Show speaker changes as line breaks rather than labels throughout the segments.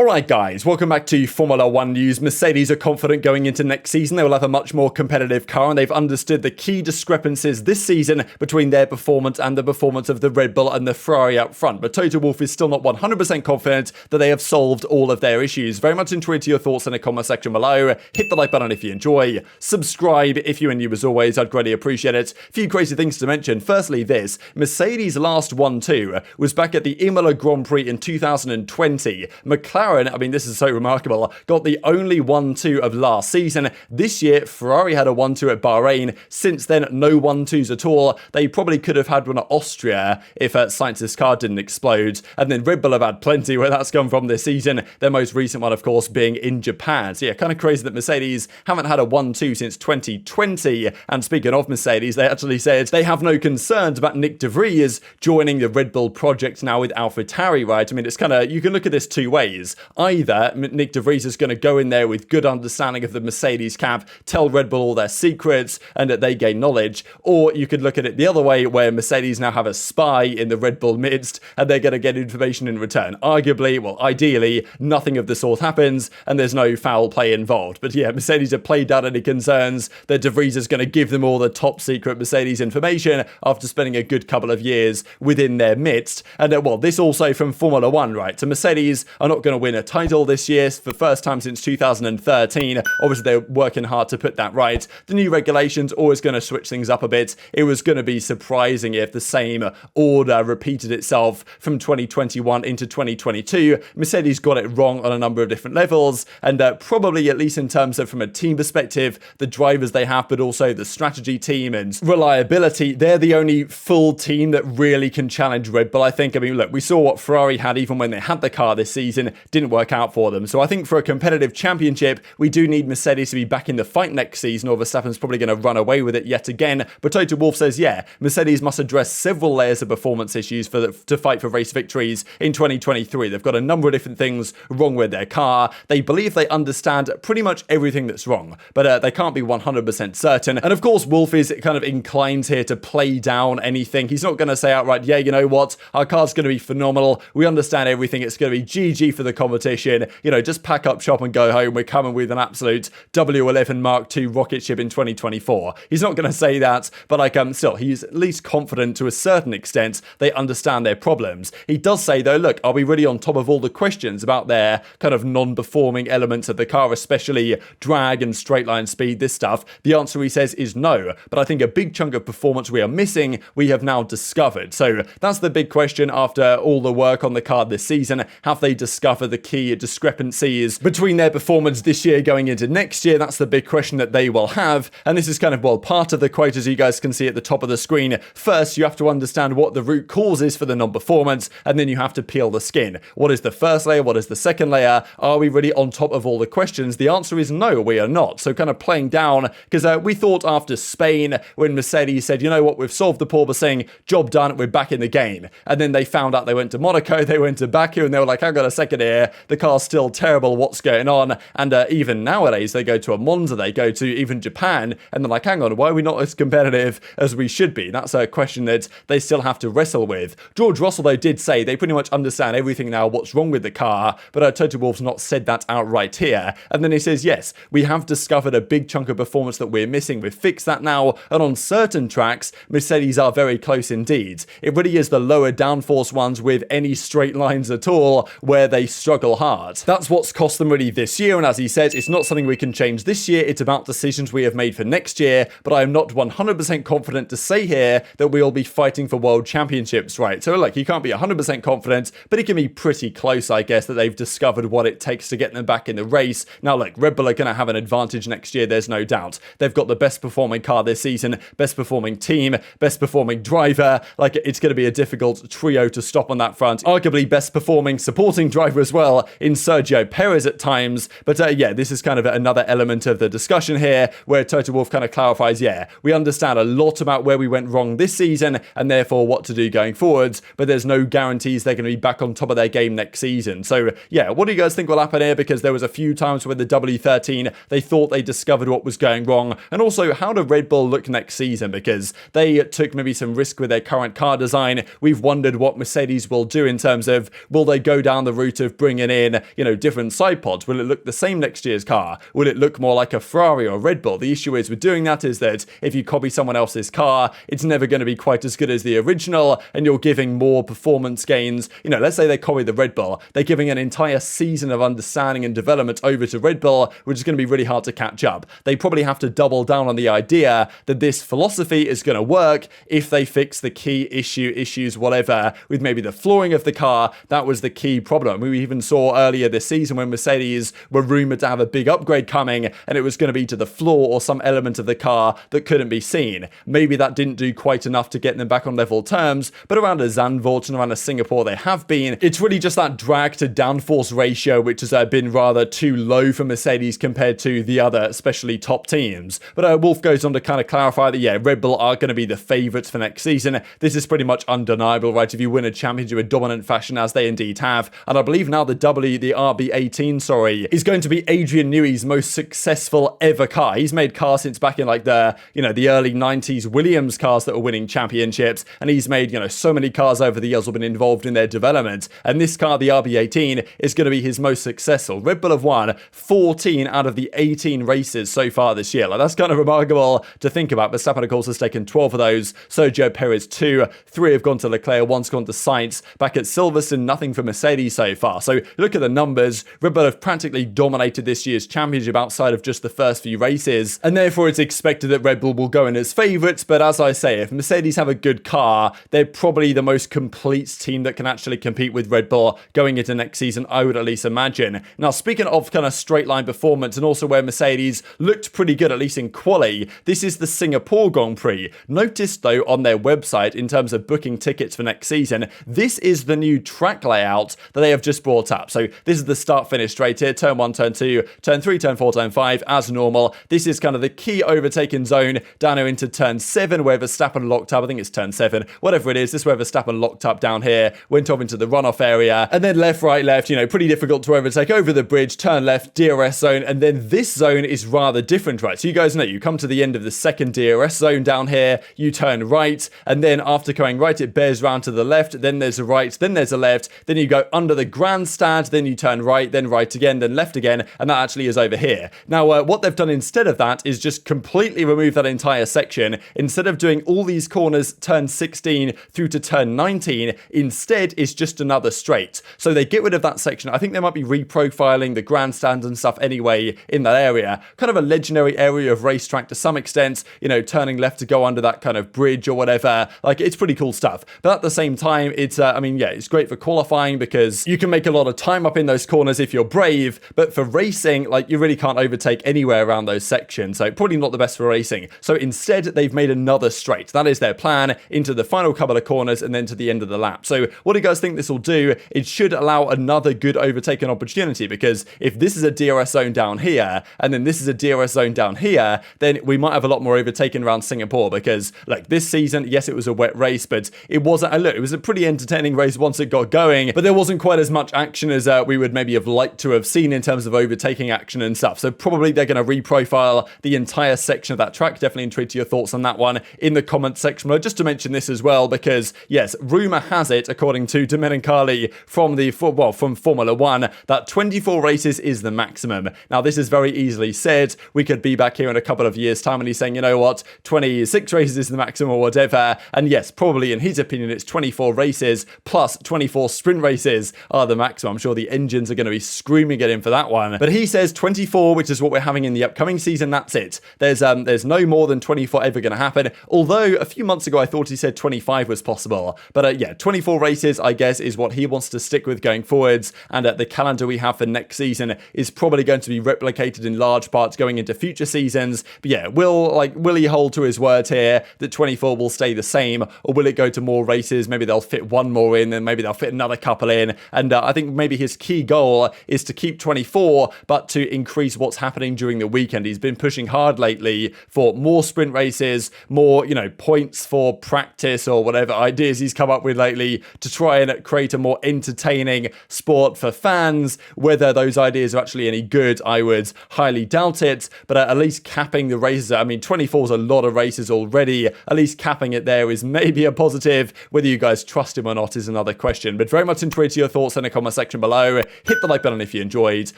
Alright guys, welcome back to Formula 1 news. Mercedes are confident going into next season. They will have a much more competitive car, and they've understood the key discrepancies this season between their performance and the performance of the Red Bull and the Ferrari up front. But Toto Wolff is still not 100% confident that they have solved all of their issues. Very much intrigued to your thoughts in the comment section below. Hit the like button if you enjoy. Subscribe if you're new as always. I'd greatly appreciate it. A few crazy things to mention. Firstly, this. Mercedes' last 1-2 was back at the Imola Grand Prix in 2020. McLaren, I mean, this is so remarkable, got the only 1-2 of last season. This year, Ferrari had a 1-2 at Bahrain. Since then, no 1-2s at all. They probably could have had one at Austria if Sainz's car didn't explode. And then Red Bull have had plenty where that's come from this season. Their most recent one, of course, being in Japan. So yeah, kind of crazy that Mercedes haven't had a 1-2 since 2020. And speaking of Mercedes, they actually said they have no concerns about Nick de Vries joining the Red Bull project now with AlphaTauri, right? I mean, it's kind of, you can look at this two ways. Either Nick de Vries is going to go in there with good understanding of the Mercedes camp, tell Red Bull all their secrets, and that they gain knowledge, or you could look at it the other way, where Mercedes now have a spy in the Red Bull midst, and they're going to get information in return. Arguably, well, ideally, nothing of the sort happens, and there's no foul play involved. But yeah, Mercedes have played down any concerns that de Vries is going to give them all the top secret Mercedes information after spending a good couple of years within their midst. And well, this also from Formula 1, right? So Mercedes are not going to win a title this year for the first time since 2013. Obviously, they're working hard to put that right. The new regulations always going to switch things up a bit. It was going to be surprising if the same order repeated itself from 2021 into 2022. Mercedes got it wrong on a number of different levels, and probably, at least in terms of from a team perspective, the drivers they have, but also the strategy team and reliability, they're the only full team that really can challenge Red Bull, I think. I mean, look, we saw what Ferrari had even when they had the car this season. Didn't work out for them. So I think for a competitive championship, we do need Mercedes to be back in the fight next season, or Verstappen's probably going to run away with it yet again. But Toto Wolff says, yeah, Mercedes must address several layers of performance issues to fight for race victories in 2023. They've got a number of different things wrong with their car. They believe they understand pretty much everything that's wrong, but they can't be 100% certain. And of course, Wolff is kind of inclined here to play down anything. He's not going to say outright, yeah, you know what, our car's going to be phenomenal. We understand everything. It's going to be GG for the competition. You know, just pack up shop and go home. We're coming with an absolute W11 Mark II rocket ship in 2024. He's not going to say that, but like, still, he's at least confident to a certain extent they understand their problems. He does say, though, look, are we really on top of all the questions about their kind of non-performing elements of the car, especially drag and straight line speed, this stuff? The answer, he says, is no. But I think a big chunk of performance we are missing, we have now discovered. So that's the big question after all the work on the car this season. Have they discovered the key discrepancies between their performance this year going into next year? That's the big question that they will have. And this is kind of, well, part of the quote, as you guys can see at the top of the screen. First, you have to understand what the root cause is for the non-performance, and then you have to peel the skin. What is the first layer? What is the second layer? Are we really on top of all the questions? The answer is no, we are not. So kind of playing down, because we thought after Spain, when Mercedes said, you know what, we've solved the porpoising, job done, we're back in the game. And then they found out they went to Monaco, they went to Baku, and they were like, hang on a second here, the car's still terrible, what's going on? And even nowadays, they go to a Monza, they go to even Japan, and they're like, hang on, why are we not as competitive as we should be? That's a question that they still have to wrestle with. George Russell, though, did say they pretty much understand everything now, what's wrong with the car, but Toto Wolff's not said that outright here. And then he says, yes, we have discovered a big chunk of performance that we're missing. We've fixed that now, and on certain tracks, Mercedes are very close indeed. It really is the lower downforce ones with any straight lines at all where they struggle hard. That's what's cost them really this year, and as he says, it's not something we can change this year, it's about decisions we have made for next year, but I am not 100% confident to say here that we'll be fighting for world championships, right? So look, you can't be 100% confident, but it can be pretty close, I guess, that they've discovered what it takes to get them back in the race. Now look, Red Bull are going to have an advantage next year, there's no doubt. They've got the best performing car this season, best performing team, best performing driver. Like, it's going to be a difficult trio to stop on that front. Arguably best performing supporting driver as well in Sergio Perez at times. But yeah, this is kind of another element of the discussion here where Toto Wolff kind of clarifies, yeah, we understand a lot about where we went wrong this season and therefore what to do going forwards, but there's no guarantees they're going to be back on top of their game next season. So yeah, what do you guys think will happen here? Because there was a few times with the W13, they thought they discovered what was going wrong. And also, how do Red Bull look next season? Because they took maybe some risk with their current car design. We've wondered what Mercedes will do in terms of, will they go down the route of bringing in, different side pods? Will it look the same next year's car? Will it look more like a Ferrari or Red Bull? The issue is with doing that is that if you copy someone else's car, it's never going to be quite as good as the original, and you're giving more performance gains. Let's say they copy the Red Bull, they're giving an entire season of understanding and development over to Red Bull, which is going to be really hard to catch up. They probably have to double down on the idea that this philosophy is going to work if they fix the key issues, whatever, with maybe the flooring of the car. That was the key problem. We even saw earlier this season when Mercedes were rumored to have a big upgrade coming, and it was going to be to the floor or some element of the car that couldn't be seen. Maybe that didn't do quite enough to get them back on level terms, but around a Zandvoort and around a Singapore they have been. It's really just that drag to downforce ratio which has been rather too low for Mercedes compared to the other, especially top teams. But Wolf goes on to kind of clarify that, Red Bull are going to be the favourites for next season. This is pretty much undeniable, right? If you win a championship in dominant fashion, as they indeed have, and I believe now the RB18, is going to be Adrian Newey's most successful ever car. He's made cars since back in like the early 90s Williams cars that were winning championships, and he's made, so many cars over the years have been involved in their development, and this car, the RB18, is going to be his most successful. Red Bull have won 14 out of the 18 races so far this year. Like, that's kind of remarkable to think about. Verstappen, of course, has taken 12 of those, Sergio Perez 2, 3 have gone to Leclerc, 1's gone to Sainz. Back at Silverstone, nothing for Mercedes so far. So look at the numbers. Red Bull have practically dominated this year's championship outside of just the first few races, and therefore it's expected that Red Bull will go in as favourites. But as I say, if Mercedes have a good car, they're probably the most complete team that can actually compete with Red Bull going into next season, I would at least imagine. Now, speaking of kind of straight line performance and also where Mercedes looked pretty good, at least in quali, this is the Singapore Grand Prix. Notice though on their website, in terms of booking tickets for next season, this is the new track layout that they have just brought up. So this is the start finish straight here, turn 1, turn 2, turn 3, turn 4, turn 5 as normal. This is kind of the key overtaking zone down here into turn 7 where Verstappen locked up. I think it's turn 7, whatever it is. This is where Verstappen locked up down here, went off into the runoff area, and then left, right, left, pretty difficult to overtake over the bridge, turn left, DRS zone, and then this zone is rather different, right? So you guys know, you come to the end of the second DRS zone down here, you turn right, and then after going right, it bears round to the left, then there's a right, then there's a left, then you go under the grandstand, then you turn right, then right again, then left again, and that actually is over here. Now, what they've done instead of that is just completely remove that entire section. Instead of doing all these corners, turn 16 through to turn 19, instead it's just another straight. So they get rid of that section. I think they might be reprofiling the grandstands and stuff anyway in that area. Kind of a legendary area of racetrack to some extent, turning left to go under that kind of bridge or whatever. Like, it's pretty cool stuff. But at the same time, it's, it's great for qualifying because you can make a lot of time up in those corners if you're brave, but for racing, like, you really can't overtake anywhere around those sections. So probably not the best for racing. So instead, they've made another straight. That is their plan, into the final couple of corners and then to the end of the lap. So what do you guys think this will do? It should allow another good overtaking opportunity, because if this is a DRS zone down here and then this is a DRS zone down here, then we might have a lot more overtaking around Singapore, because like this season, yes, it was a wet race, but it wasn't, look, it was a pretty entertaining race once it got going, but there wasn't quite as much action as we would maybe have liked to have seen in terms of overtaking action and stuff. So probably they're going to reprofile the entire section of that track. Definitely intrigued to your thoughts on that one in the comment section below. Just to mention this as well, because yes, rumor has it, according to Domenicali from Formula 1, that 24 races is the maximum. Now, this is very easily said. We could be back here in a couple of years' time and he's saying, you know what, 26 races is the maximum or whatever. And yes, probably in his opinion, it's 24 races plus 24 sprint races are the maximum. I'm sure the engines are going to be screaming at him for that one. But he says 24, which is what we're having in the upcoming season. That's it. There's no more than 24 ever going to happen. Although a few months ago, I thought he said 25 was possible. But yeah, 24 races, I guess, is what he wants to stick with going forwards. And the calendar we have for next season is probably going to be replicated in large parts going into future seasons. But yeah, will he hold to his word here that 24 will stay the same, or will it go to more races? Maybe they'll fit one more in, and maybe they'll fit another couple in. And I think maybe his key goal is to keep 24, but to increase what's happening during the weekend. He's been pushing hard lately for more sprint races, more, points for practice or whatever ideas he's come up with lately to try and create a more entertaining sport for fans. Whether those ideas are actually any good, I would highly doubt it, but at least capping the races. I mean, 24 is a lot of races already. At least capping it there is maybe a positive. Whether you guys trust him or not is another question. But very much intrigued to your thoughts in the comment section. section below. Hit the like button if you enjoyed.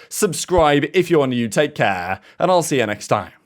Subscribe if you're new. Take care, and I'll see you next time.